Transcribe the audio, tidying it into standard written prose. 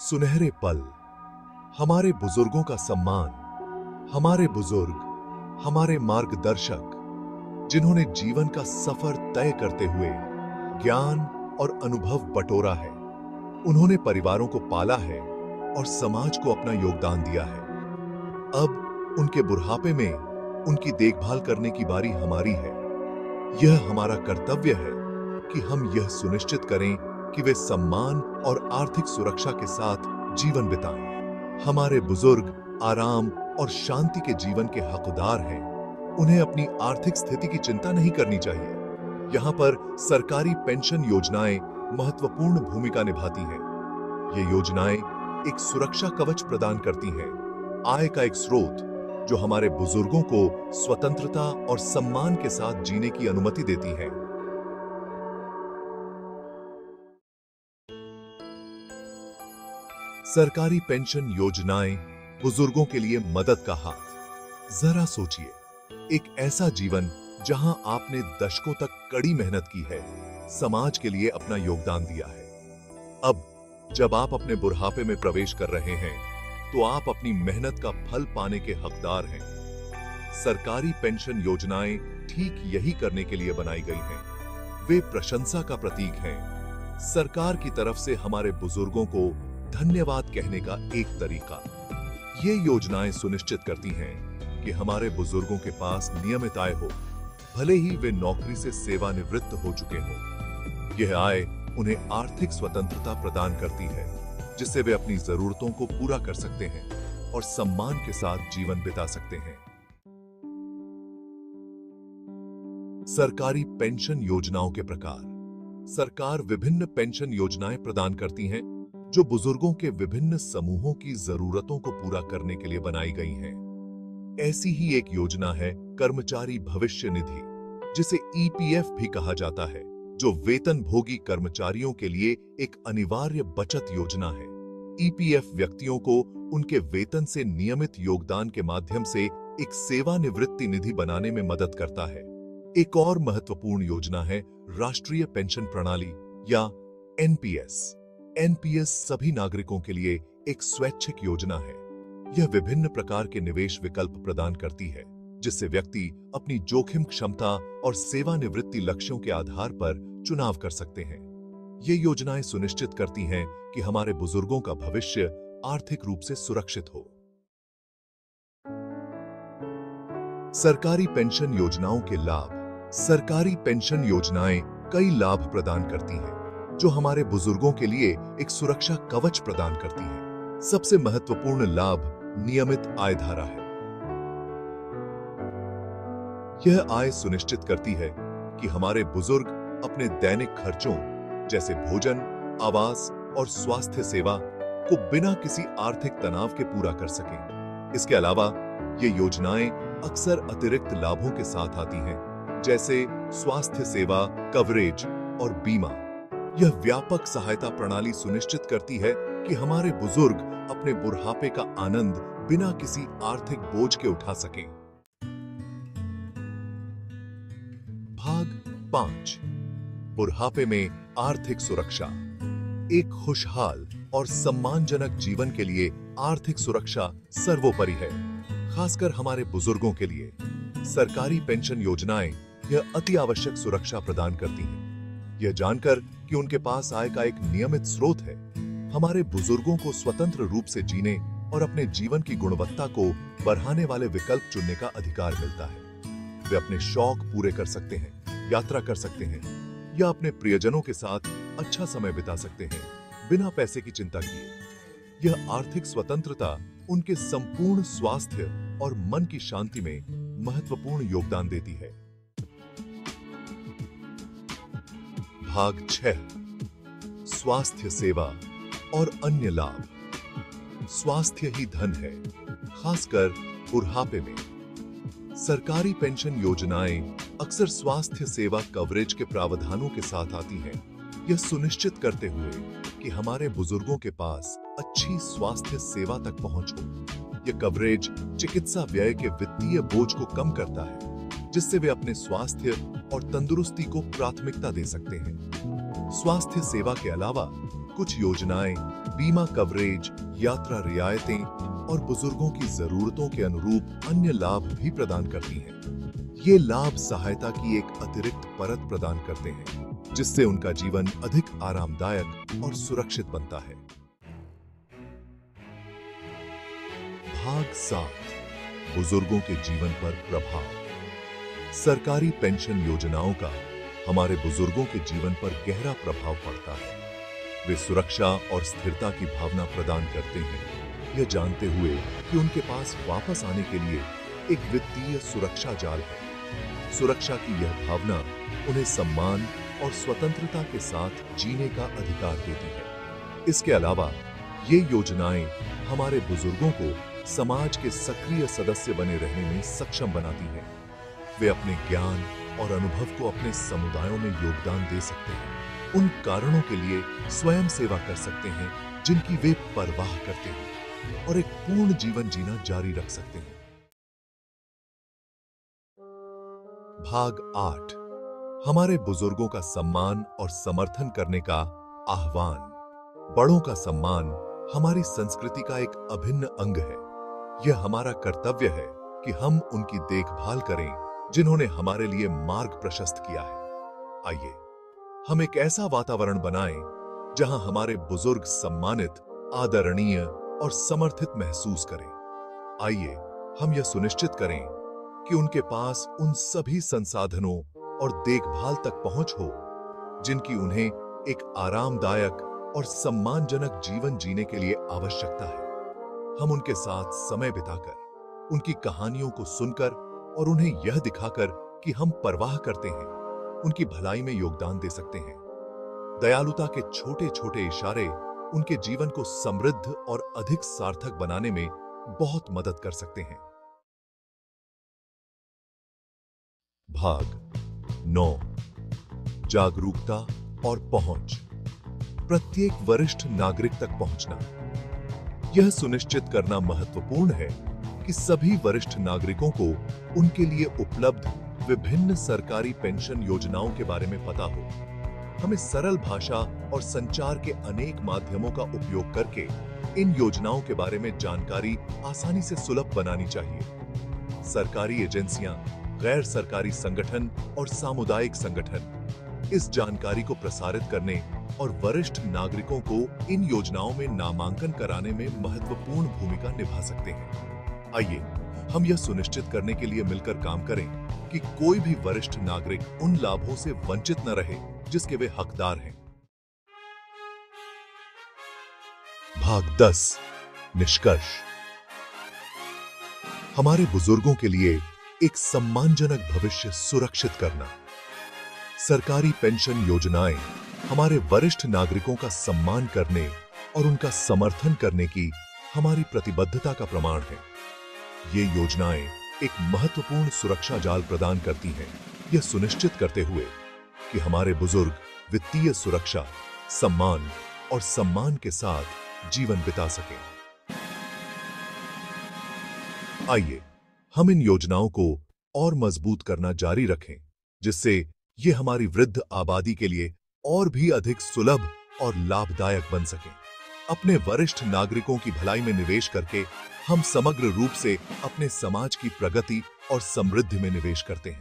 सुनहरे पल, हमारे बुजुर्गों का सम्मान, हमारे बुजुर्ग, हमारे मार्गदर्शक, जिन्होंने जीवन का सफर तय करते हुए ज्ञान और अनुभव बटोरा है। उन्होंने परिवारों को पाला है और समाज को अपना योगदान दिया है। अब उनके बुढ़ापे में उनकी देखभाल करने की बारी हमारी है। यह हमारा कर्तव्य है कि हम यह सुनिश्चित करें कि वे सम्मान और आर्थिक सुरक्षा के साथ जीवन बिताएं। हमारे बुजुर्ग आराम और शांति के जीवन के हकदार हैं। उन्हें अपनी आर्थिक स्थिति की चिंता नहीं करनी चाहिए। यहाँ पर सरकारी पेंशन योजनाएं महत्वपूर्ण भूमिका निभाती हैं। ये योजनाएं एक सुरक्षा कवच प्रदान करती हैं, आय का एक स्रोत जो हमारे बुजुर्गों को स्वतंत्रता और सम्मान के साथ जीने की अनुमति देती है। सरकारी पेंशन योजनाएं बुजुर्गों के लिए मदद का हाथ। जरा सोचिए, एक ऐसा जीवन जहां आपने दशकों तक कड़ी मेहनत की है, समाज के लिए अपना योगदान दिया है। अब जब आप अपने बुढ़ापे में प्रवेश कर रहे हैं, तो आप अपनी मेहनत का फल पाने के हकदार हैं। सरकारी पेंशन योजनाएं ठीक यही करने के लिए बनाई गई हैं। वे प्रशंसा का प्रतीक हैं। सरकार की तरफ से हमारे बुजुर्गों को धन्यवाद कहने का एक तरीका। ये योजनाएं सुनिश्चित करती हैं कि हमारे बुजुर्गों के पास नियमित आय हो, भले ही वे नौकरी से सेवानिवृत्त हो चुके हों। यह आय उन्हें आर्थिक स्वतंत्रता प्रदान करती है, जिससे वे अपनी जरूरतों को पूरा कर सकते हैं और सम्मान के साथ जीवन बिता सकते हैं। सरकारी पेंशन योजनाओं के प्रकार। सरकार विभिन्न पेंशन योजनाएं प्रदान करती हैं जो बुजुर्गों के विभिन्न समूहों की जरूरतों को पूरा करने के लिए बनाई गई हैं। ऐसी ही एक योजना है कर्मचारी भविष्य निधि, जिसे ईपीएफ भी कहा जाता है, जो वेतनभोगी कर्मचारियों के लिए एक अनिवार्य बचत योजना है। ईपीएफ व्यक्तियों को उनके वेतन से नियमित योगदान के माध्यम से एक सेवानिवृत्ति निधि बनाने में मदद करता है। एक और महत्वपूर्ण योजना है राष्ट्रीय पेंशन प्रणाली या एनपीएस। एनपीएस सभी नागरिकों के लिए एक स्वैच्छिक योजना है। यह विभिन्न प्रकार के निवेश विकल्प प्रदान करती है, जिससे व्यक्ति अपनी जोखिम क्षमता और सेवानिवृत्ति लक्ष्यों के आधार पर चुनाव कर सकते हैं। ये योजनाएं सुनिश्चित करती हैं कि हमारे बुजुर्गों का भविष्य आर्थिक रूप से सुरक्षित हो। सरकारी पेंशन योजनाओं के लाभ। सरकारी पेंशन योजनाएं कई लाभ प्रदान करती हैं, जो हमारे बुजुर्गों के लिए एक सुरक्षा कवच प्रदान करती है। सबसे महत्वपूर्ण लाभ नियमित आय धारा है। यह आय सुनिश्चित करती है कि हमारे बुजुर्ग अपने दैनिक खर्चों जैसे भोजन, आवास और स्वास्थ्य सेवा को बिना किसी आर्थिक तनाव के पूरा कर सकें। इसके अलावा ये योजनाएं अक्सर अतिरिक्त लाभों के साथ आती हैं, जैसे स्वास्थ्य सेवा कवरेज और बीमा। यह व्यापक सहायता प्रणाली सुनिश्चित करती है कि हमारे बुजुर्ग अपने बुढ़ापे का आनंद बिना किसी आर्थिक बोझ के उठा सकें। भाग 5। बुढ़ापे में आर्थिक सुरक्षा। एक खुशहाल और सम्मानजनक जीवन के लिए आर्थिक सुरक्षा सर्वोपरि है, खासकर हमारे बुजुर्गों के लिए। सरकारी पेंशन योजनाएं यह अति आवश्यक सुरक्षा प्रदान करती हैं। यह जानकर कि उनके पास आय का एक नियमित स्रोत है, हमारे बुजुर्गों को स्वतंत्र रूप से जीने और अपने जीवन की गुणवत्ता को बढ़ाने वाले विकल्प चुनने का अधिकार मिलता है। वे अपने शौक पूरे कर सकते हैं, यात्रा कर सकते हैं या अपने प्रियजनों के साथ अच्छा समय बिता सकते हैं, बिना पैसे की चिंता किए। यह आर्थिक स्वतंत्रता उनके संपूर्ण स्वास्थ्य और मन की शांति में महत्वपूर्ण योगदान देती है। भाग 6। स्वास्थ्य सेवा और अन्य लाभ। स्वास्थ्य ही धन है, खासकर बुढ़ापे में। सरकारी पेंशन योजनाएं अक्सर स्वास्थ्य सेवा कवरेज के प्रावधानों के साथ आती हैं, यह सुनिश्चित करते हुए कि हमारे बुजुर्गों के पास अच्छी स्वास्थ्य सेवा तक पहुंच हो। यह कवरेज चिकित्सा व्यय के वित्तीय बोझ को कम करता है, जिससे वे अपने स्वास्थ्य और तंदुरुस्ती को प्राथमिकता दे सकते हैं। स्वास्थ्य सेवा के अलावा कुछ योजनाएं बीमा कवरेज, यात्रा रियायतें और बुजुर्गों की जरूरतों के अनुरूप अन्य लाभ भी प्रदान करती हैं। ये लाभ सहायता की एक अतिरिक्त परत प्रदान करते हैं, जिससे उनका जीवन अधिक आरामदायक और सुरक्षित बनता है। भाग 7, बुजुर्गों के जीवन पर प्रभाव। सरकारी पेंशन योजनाओं का हमारे बुजुर्गों के जीवन पर गहरा प्रभाव पड़ता है। वे सुरक्षा और स्थिरता की भावना प्रदान करते हैं, यह जानते हुए कि उनके पास वापस आने के लिए एक वित्तीय सुरक्षा जाल है। सुरक्षा की यह भावना उन्हें सम्मान और स्वतंत्रता के साथ जीने का अधिकार देती है। इसके अलावा ये योजनाएं हमारे बुजुर्गों को समाज के सक्रिय सदस्य बने रहने में सक्षम बनाती हैं। वे अपने ज्ञान और अनुभव को अपने समुदायों में योगदान दे सकते हैं, उन कारणों के लिए स्वयं सेवा कर सकते हैं जिनकी वे परवाह करते हैं, और एक पूर्ण जीवन जीना जारी रख सकते हैं। भाग 8, हमारे बुजुर्गों का सम्मान और समर्थन करने का आह्वान। बड़ों का सम्मान हमारी संस्कृति का एक अभिन्न अंग है। यह हमारा कर्तव्य है कि हम उनकी देखभाल करें जिन्होंने हमारे लिए मार्ग प्रशस्त किया है। आइए हम एक ऐसा वातावरण बनाएं जहां हमारे बुजुर्ग सम्मानित, आदरणीय और समर्थित महसूस करें। आइए हम यह सुनिश्चित करें कि उनके पास उन सभी संसाधनों और देखभाल तक पहुंच हो जिनकी उन्हें एक आरामदायक और सम्मानजनक जीवन जीने के लिए आवश्यकता है। हम उनके साथ समय बिताकर, उनकी कहानियों को सुनकर और उन्हें यह दिखाकर कि हम परवाह करते हैं, उनकी भलाई में योगदान दे सकते हैं। दयालुता के छोटे छोटे इशारे उनके जीवन को समृद्ध और अधिक सार्थक बनाने में बहुत मदद कर सकते हैं। भाग 9, जागरूकता और पहुंच। प्रत्येक वरिष्ठ नागरिक तक पहुंचना। यह सुनिश्चित करना महत्वपूर्ण है कि सभी वरिष्ठ नागरिकों को उनके लिए उपलब्ध विभिन्न सरकारी पेंशन योजनाओं के बारे में पता हो। हमें सरल भाषा और संचार के अनेक माध्यमों का उपयोग करके इन योजनाओं के बारे में जानकारी आसानी से सुलभ बनानी चाहिए। सरकारी एजेंसियां, गैर सरकारी संगठन और सामुदायिक संगठन इस जानकारी को प्रसारित करने और वरिष्ठ नागरिकों को इन योजनाओं में नामांकन कराने में महत्वपूर्ण भूमिका निभा सकते हैं। आइए हम यह सुनिश्चित करने के लिए मिलकर काम करें कि कोई भी वरिष्ठ नागरिक उन लाभों से वंचित न रहे जिसके वे हकदार हैं। भाग 10, निष्कर्ष। हमारे बुजुर्गों के लिए एक सम्मानजनक भविष्य सुरक्षित करना। सरकारी पेंशन योजनाएं हमारे वरिष्ठ नागरिकों का सम्मान करने और उनका समर्थन करने की हमारी प्रतिबद्धता का प्रमाण है। ये योजनाएं एक महत्वपूर्ण सुरक्षा जाल प्रदान करती हैं, यह सुनिश्चित करते हुए कि हमारे बुजुर्ग वित्तीय सुरक्षा, सम्मान और सम्मान के साथ जीवन बिता सकें। आइए हम इन योजनाओं को और मजबूत करना जारी रखें, जिससे ये हमारी वृद्ध आबादी के लिए और भी अधिक सुलभ और लाभदायक बन सकें। अपने वरिष्ठ नागरिकों की भलाई में निवेश करके हम समग्र रूप से अपने समाज की प्रगति और समृद्धि में निवेश करते हैं।